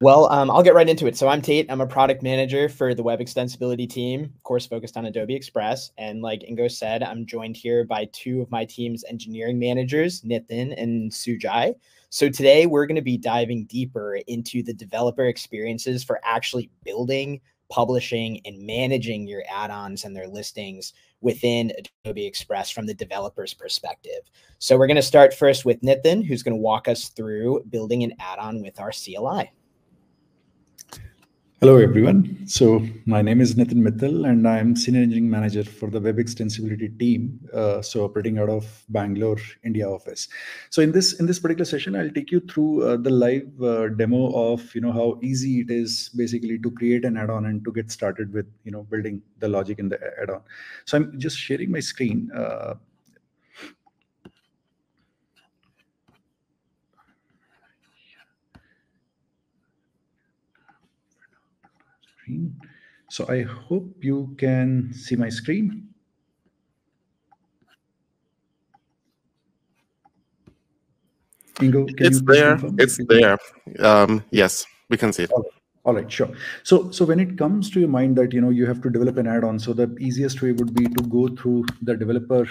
I'll get right into it. So I'm Tate. I'm a product manager for the web extensibility team, of course, focused on Adobe Express. And like Ingo said, I'm joined here by two of my team's engineering managers, Nitin and Sujai. So today we're going to be diving deeper into the developer experiences for actually building, publishing, and managing your add-ons and their listings within Adobe Express from the developer's perspective. So we're going to start first with Nitin, who's going to walk us through building an add-on with our CLI. Hello, everyone. So my name is Nitin Mittal, and I'm Senior Engineering Manager for the Web Extensibility team, so operating out of Bangalore, India office. So in this particular session, I'll take you through the live demo of how easy it is basically to create an add-on and to get started with building the logic in the add-on. So I'm just sharing my screen. So I hope you can see my screen. Ingo, can you please confirm? It's there. Yes, we can see it. All right, sure. So when it comes to your mind that you have to develop an add-on, so the easiest way would be to go through the developer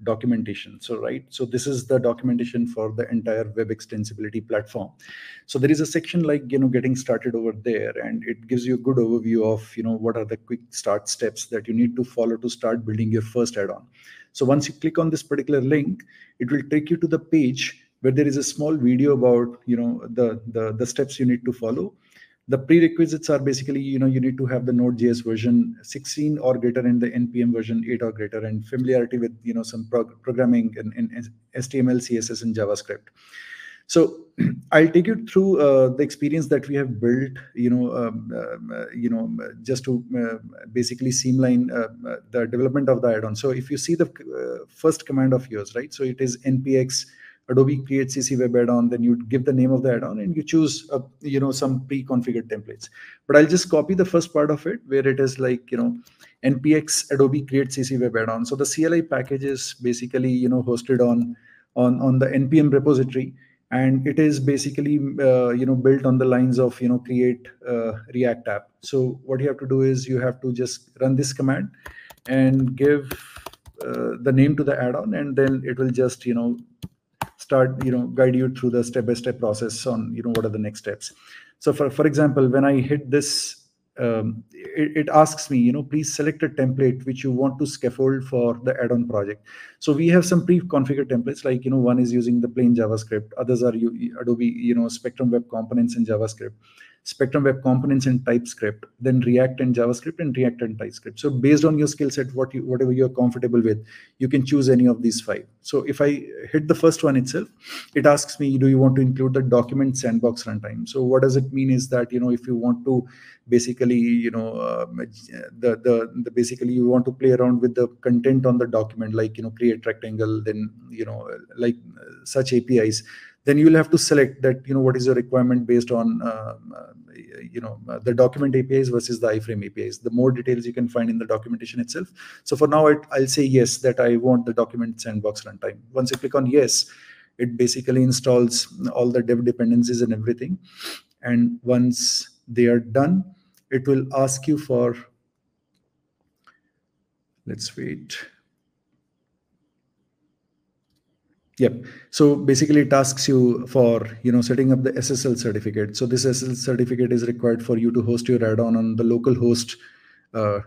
documentation. So this is the documentation for the entire web extensibility platform. So there is a section like getting started over there, and it gives you a good overview of what are the quick start steps that you need to follow to start building your first add-on. So once you click on this particular link, it will take you to the page where there is a small video about the steps you need to follow. The prerequisites are basically, you need to have the Node.js version 16 or greater and the NPM version 8 or greater, and familiarity with, some programming in HTML, CSS, and JavaScript. So I'll take you through the experience that we have built, just to basically streamline the development of the add-on. So if you see the first command of yours, right? So it is npx Adobe create CC web add-on, then you give the name of the add-on and you choose, some pre-configured templates. But I'll just copy the first part of it where it is like, npx Adobe create CC web add-on. So the CLI package is basically, hosted on the npm repository, and it is basically, built on the lines of, create React app. So what you have to do is you have to just run this command and give the name to the add-on, and then it will just, start guide you through the step-by-step process on what are the next steps. So for example, when I hit this, it asks me, please select a template which you want to scaffold for the add-on project. So we have some pre-configured templates, like one is using the plain JavaScript, others are Adobe Spectrum Web Components in JavaScript, Spectrum Web Components in TypeScript, then React and JavaScript, and React and TypeScript. So based on your skill set, whatever you're comfortable with, you can choose any of these 5. So if I hit the first one itself, it asks me, do you want to include the document sandbox runtime? So what does it mean is that, if you want to basically, basically you want to play around with the content on the document, like, create rectangle, then, like such APIs, then you will have to select that, what is your requirement based on, the document APIs versus the iframe APIs. The more details you can find in the documentation itself. So for now, I'll say yes, that I want the document sandbox runtime. Once you click on yes, it basically installs all the dev dependencies and everything. And once they are done, it will ask you for, let's wait. Yep. So basically it asks you for, setting up the SSL certificate. So this SSL certificate is required for you to host your add-on on the local host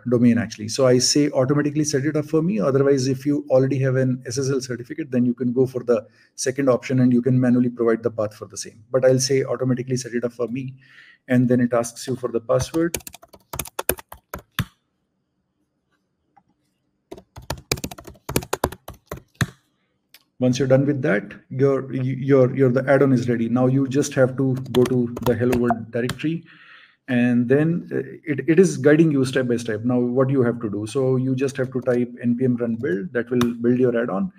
domain, actually. So I say automatically set it up for me. Otherwise, if you already have an SSL certificate, then you can go for the second option and you can manually provide the path for the same. But I'll say automatically set it up for me. And then it asks you for the password. Once you're done with that, the add-on is ready. Now you just have to go to the hello world directory, and then it is guiding you step by step. Now what you have to do, so you just have to type npm run build. That will build your add-on,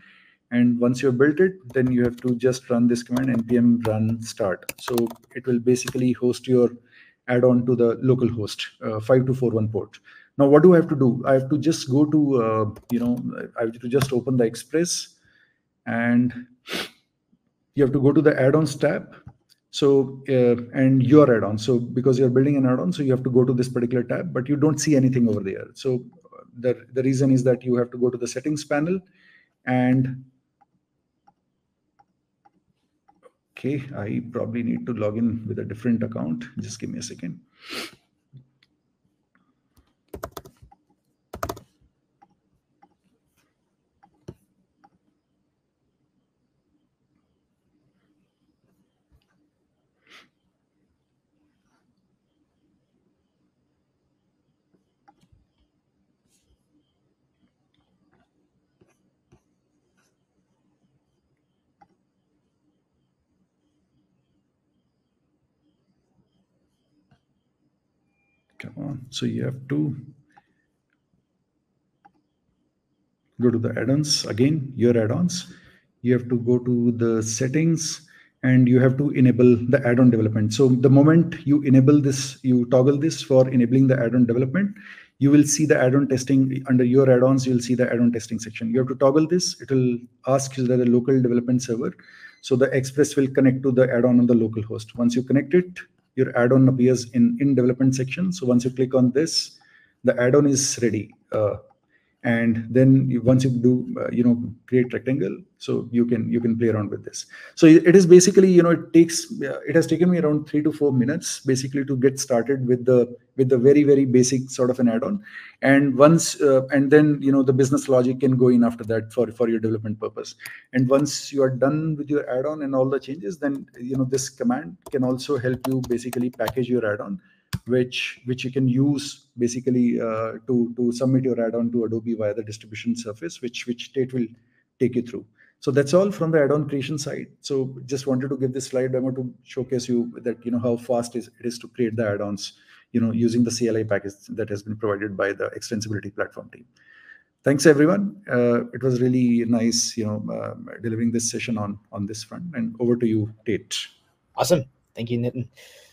and once you've built it, then you have to just run this command npm run start. So it will basically host your add-on to the local host 5241 port. Now what do I have to do? I have to just go to I have to just open the Express, and you have to go to the add-ons tab. So, and your add-on. So because you're building an add-on, so you have to go to this particular tab, but you don't see anything over there. So the reason is that you have to go to the settings panel and okay, I probably need to log in with a different account. Just give me a second. Come on. So you have to go to the add-ons again, your add-ons. You have to go to the settings and you have to enable the add-on development. So the moment you enable this, you toggle this for enabling the add-on development, you will see the add-on testing under your add-ons. You'll see the add-on testing section. You have to toggle this. It will ask you that the local development server. So the Express will connect to the add-on on the local host. Once you connect it, your add-on appears in development section. So once you click on this, the add-on is ready. And then once you do create rectangle, so you can play around with this. So it is basically, it has taken me around 3 to 4 minutes basically to get started with the very basic sort of an add-on. And once and then the business logic can go in after that for your development purpose. And once you are done with your add-on and all the changes, then this command can also help you basically package your add-on, which you can use basically to submit your add-on to Adobe via the distribution surface, which Tate will take you through. So that's all from the add-on creation side. So just wanted to give this slide demo to showcase you that how fast it is to create the add-ons using the CLI package that has been provided by the Extensibility platform team. Thanks everyone. It was really nice delivering this session on this front. And over to you, Tate. Awesome. Thank you, Nitin.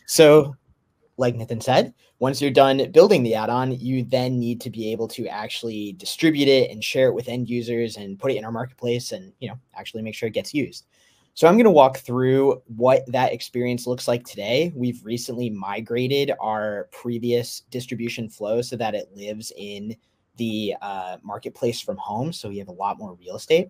So like Nitin said, once you're done building the add-on, you then need to be able to actually distribute it and share it with end users and put it in our marketplace and, actually make sure it gets used. So I'm going to walk through what that experience looks like today. We've recently migrated our previous distribution flow so that it lives in the marketplace from home. So we have a lot more real estate.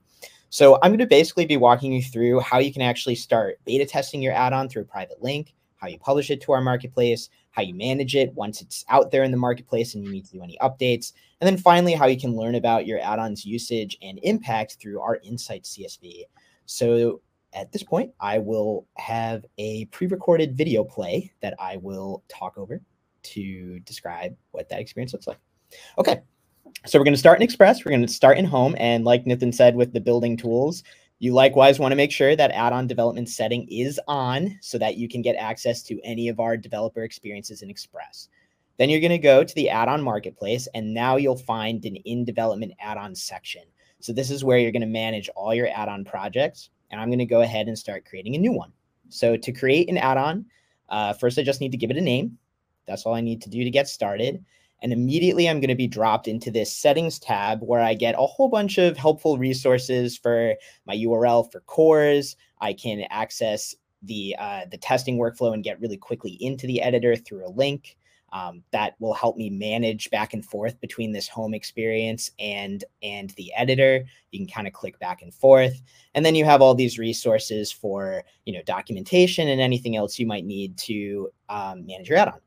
So I'm going to basically be walking you through how you can actually start beta testing your add-on through a private link, how you publish it to our marketplace, how you manage it once it's out there in the marketplace and you need to do any updates, and then finally, how you can learn about your add-ons usage and impact through our Insights CSV. So at this point, I will have a pre-recorded video play that I will talk over to describe what that experience looks like. Okay, so we're going to start in Express. We're going to start in Home, and like Nitin said with the building tools, you likewise want to make sure that add-on development setting is on so that you can get access to any of our developer experiences in Express. Then you're going to go to the add-on marketplace, and now you'll find an in-development add-on section. So this is where you're going to manage all your add-on projects, and I'm going to go ahead and start creating a new one. So to create an add-on, first I just need to give it a name. That's all I need to do to get started. And immediately I'm going to be dropped into this settings tab where I get a whole bunch of helpful resources for my URL for cores. I can access the testing workflow and get really quickly into the editor through a link. That will help me manage back and forth between this home experience and the editor. You can kind of click back and forth. And then you have all these resources for documentation and anything else you might need to manage your add-on.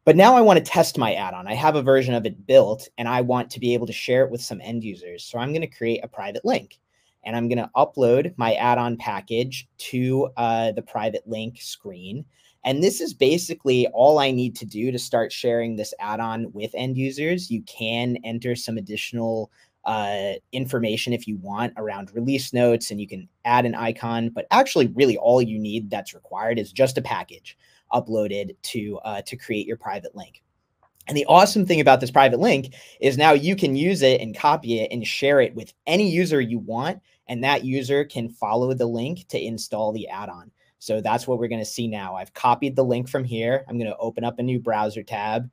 But now I want to test my add-on. I have a version of it built, and I want to be able to share it with some end users. So I'm going to create a private link, and I'm going to upload my add-on package to the private link screen. And this is basically all I need to do to start sharing this add-on with end users. You can enter some additional information if you want around release notes, and you can add an icon. But actually, really all you need that's required is just a package uploaded to create your private link. And the awesome thing about this private link is now you can use it and copy it and share it with any user you want, and that user can follow the link to install the add-on. So that's what we're going to see now. I've copied the link from here. I'm going to open up a new browser tab,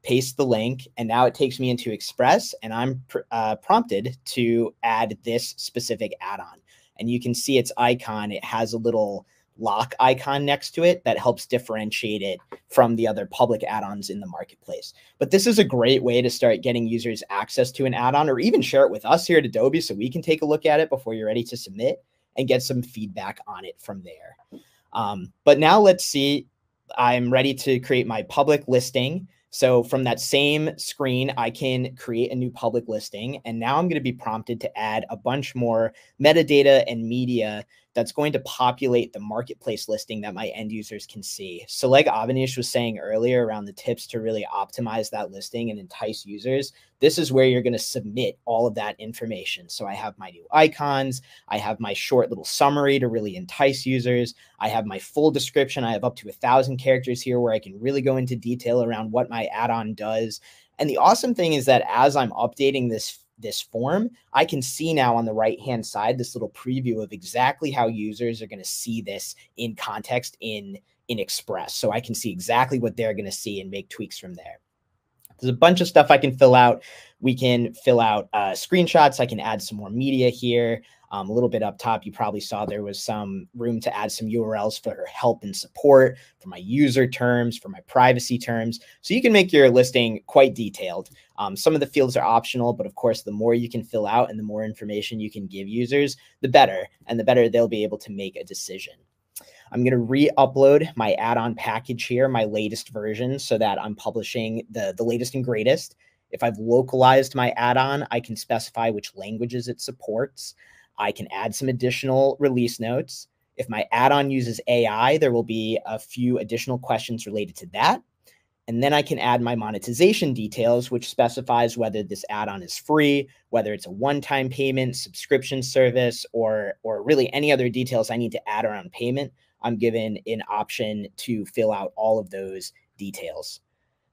paste the link, and now it takes me into Express, and I'm prompted to add this specific add-on. And you can see its icon. It has a little lock icon next to it that helps differentiate it from the other public add-ons in the marketplace. But this is a great way to start getting users access to an add-on, or even share it with us here at Adobe so we can take a look at it before you're ready to submit and get some feedback on it from there. But now let's see, I'm ready to create my public listing. So from that same screen, I can create a new public listing. And now I'm going to be prompted to add a bunch more metadata and media that's going to populate the marketplace listing that my end users can see. So like Avanish was saying earlier around the tips to really optimize that listing and entice users, this is where you're going to submit all of that information. So I have my new icons, I have my short little summary to really entice users, I have my full description, I have up to 1,000 characters here where I can really go into detail around what my add-on does. And the awesome thing is that as I'm updating this form, I can see now on the right-hand side, this little preview of exactly how users are going to see this in context in Express. So I can see exactly what they're going to see and make tweaks from there. There's a bunch of stuff I can fill out. We can fill out screenshots. I can add some more media here. A little bit up top, you probably saw there was some room to add some URLs for help and support, for my user terms, for my privacy terms. So you can make your listing quite detailed. Some of the fields are optional, but of course, the more you can fill out and the more information you can give users, the better. And the better they'll be able to make a decision. I'm going to re-upload my add-on package here, my latest version, so that I'm publishing the latest and greatest. If I've localized my add-on, I can specify which languages it supports. I can add some additional release notes. If my add-on uses AI, there will be a few additional questions related to that. And then I can add my monetization details, which specifies whether this add-on is free, whether it's a one-time payment, subscription service, or really any other details I need to add around payment. I'm given an option to fill out all of those details.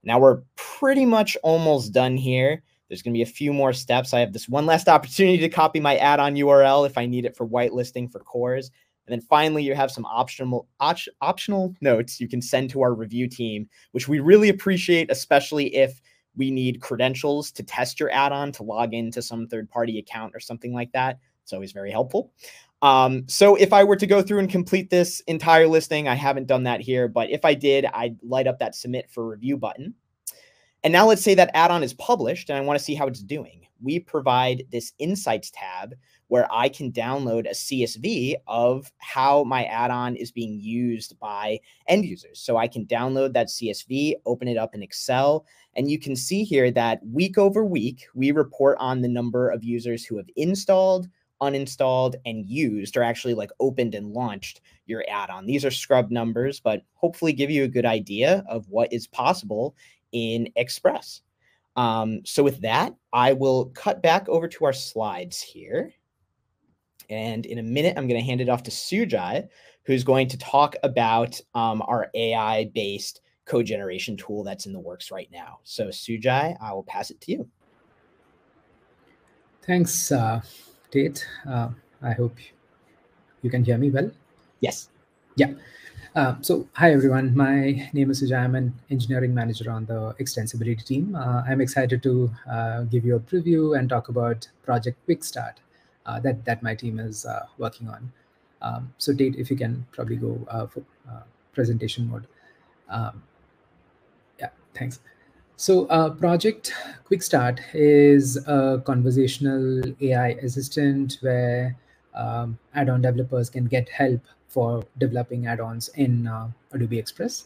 Now we're pretty much almost done here. There's going to be a few more steps. I have this one last opportunity to copy my add-on URL if I need it for whitelisting for cores. And then finally, you have some optional notes you can send to our review team, which we really appreciate, especially if we need credentials to test your add-on, to log into some third-party account or something like that. It's always very helpful. So if I were to go through and complete this entire listing, I haven't done that here, but if I did, I'd light up that submit for review button. And now let's say that add-on is published and I want to see how it's doing. We provide this Insights tab where I can download a CSV of how my add-on is being used by end users. So I can download that CSV, open it up in Excel, and you can see here that week over week, we report on the number of users who have installed, uninstalled, and used, or actually like opened and launched your add-on. These are scrub numbers, but hopefully give you a good idea of what is possible in Express. So with that, I will cut back over to our slides here. And in a minute, I'm going to hand it off to Sujai, who's going to talk about our AI-based code generation tool that's in the works right now. So Sujai, I will pass it to you. Thanks, Tate. I hope you can hear me well. Yes. Yeah. So hi, everyone. My name is Sujai. I'm an engineering manager on the Extensibility team. I'm excited to give you a preview and talk about Project Quick Start that my team is working on. So Tate, if you can probably go for presentation mode. Yeah, thanks. So Project Quick Start is a conversational AI assistant where add-on developers can get help for developing add-ons in Adobe Express.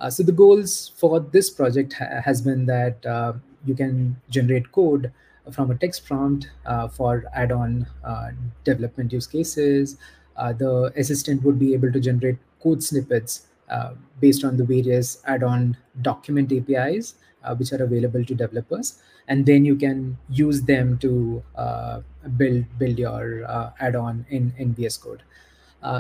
So the goals for this project has been that you can generate code from a text prompt for add-on development use cases. The assistant would be able to generate code snippets based on the various add-on document APIs which are available to developers, and then you can use them to build your add-on in VS Code.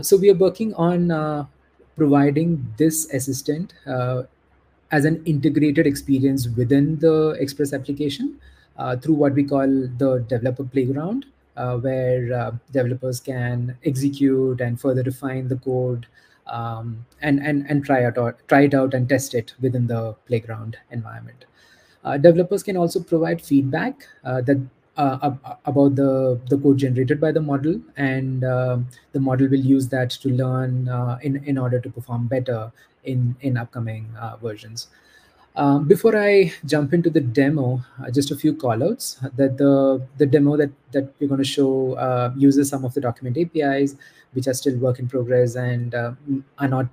So we are working on providing this assistant as an integrated experience within the Express application through what we call the developer playground, where developers can execute and further refine the code and try it out and test it within the playground environment. Developers can also provide feedback that about the code generated by the model, and the model will use that to learn in order to perform better in upcoming versions. Before I jump into the demo, just a few callouts. That the demo that we're going to show uses some of the document APIs, which are still work in progress and are not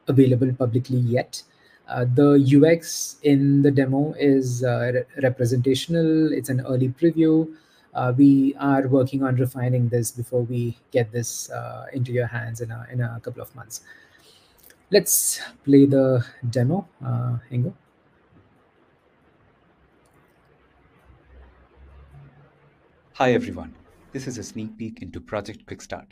available publicly yet. The UX in the demo is representational. It's an early preview. We are working on refining this before we get this into your hands in a couple of months. Let's play the demo, Ingo. Hi everyone, this is a sneak peek into Project Quick Start.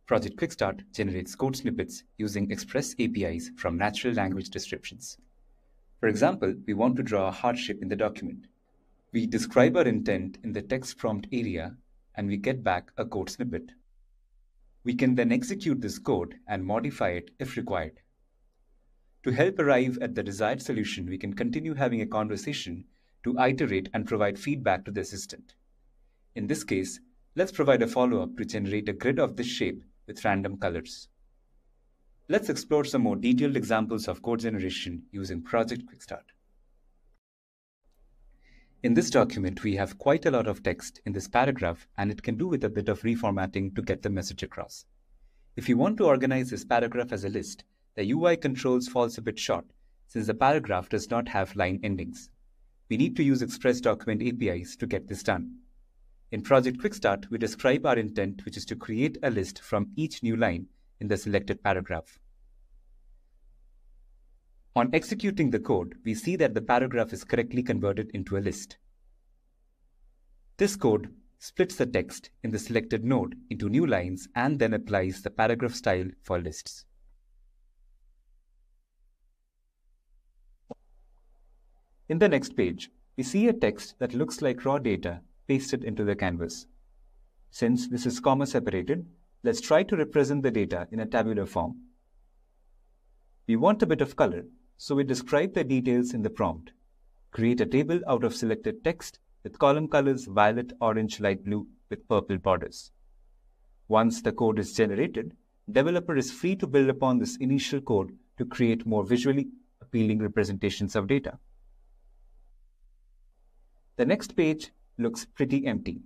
Project Quick Start generates code snippets using Express APIs from natural language descriptions. For example, we want to draw a heart shape in the document. We describe our intent in the text prompt area and we get back a code snippet. We can then execute this code and modify it if required. To help arrive at the desired solution, we can continue having a conversation to iterate and provide feedback to the assistant. In this case, let's provide a follow-up to generate a grid of this shape with random colors. Let's explore some more detailed examples of code generation using Project Quick Start. In this document, we have quite a lot of text in this paragraph, and it can do with a bit of reformatting to get the message across. If you want to organize this paragraph as a list, the UI controls falls a bit short since the paragraph does not have line endings. We need to use Express document APIs to get this done. In Project Quick Start, we describe our intent, which is to create a list from each new line in the selected paragraph. On executing the code, we see that the paragraph is correctly converted into a list. This code splits the text in the selected node into new lines and then applies the paragraph style for lists. In the next page, we see a text that looks like raw data pasted into the canvas. Since this is comma separated, let's try to represent the data in a tabular form. We want a bit of color, so we describe the details in the prompt. Create a table out of selected text with column colors violet, orange, light blue with purple borders. Once the code is generated, developer is free to build upon this initial code to create more visually appealing representations of data. The next page looks pretty empty.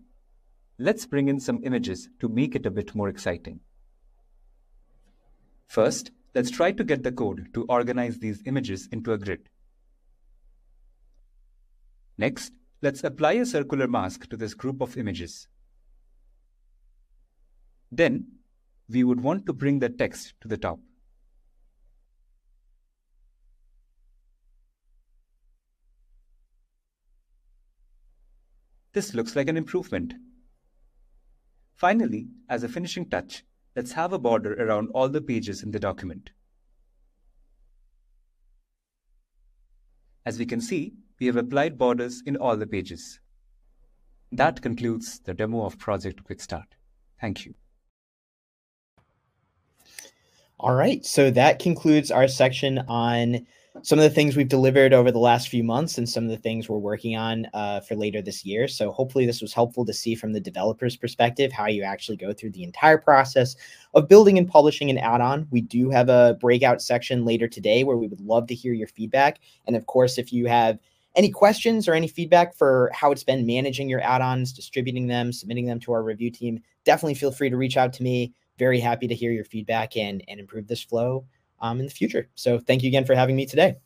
Let's bring in some images to make it a bit more exciting. First, let's try to get the code to organize these images into a grid. Next, let's apply a circular mask to this group of images. Then, we would want to bring the text to the top. This looks like an improvement. Finally, as a finishing touch, let's have a border around all the pages in the document. As we can see, we have applied borders in all the pages. That concludes the demo of Project Quick Start. Thank you. All right, so that concludes our section on some of the things we've delivered over the last few months and some of the things we're working on for later this year. So hopefully this was helpful to see from the developer's perspective how you actually go through the entire process of building and publishing an add-on. We do have a breakout section later today where we would love to hear your feedback. And of course, if you have any questions or any feedback for how it's been managing your add-ons, distributing them, submitting them to our review team, definitely feel free to reach out to me. Very happy to hear your feedback and improve this flow in the future. So thank you again for having me today.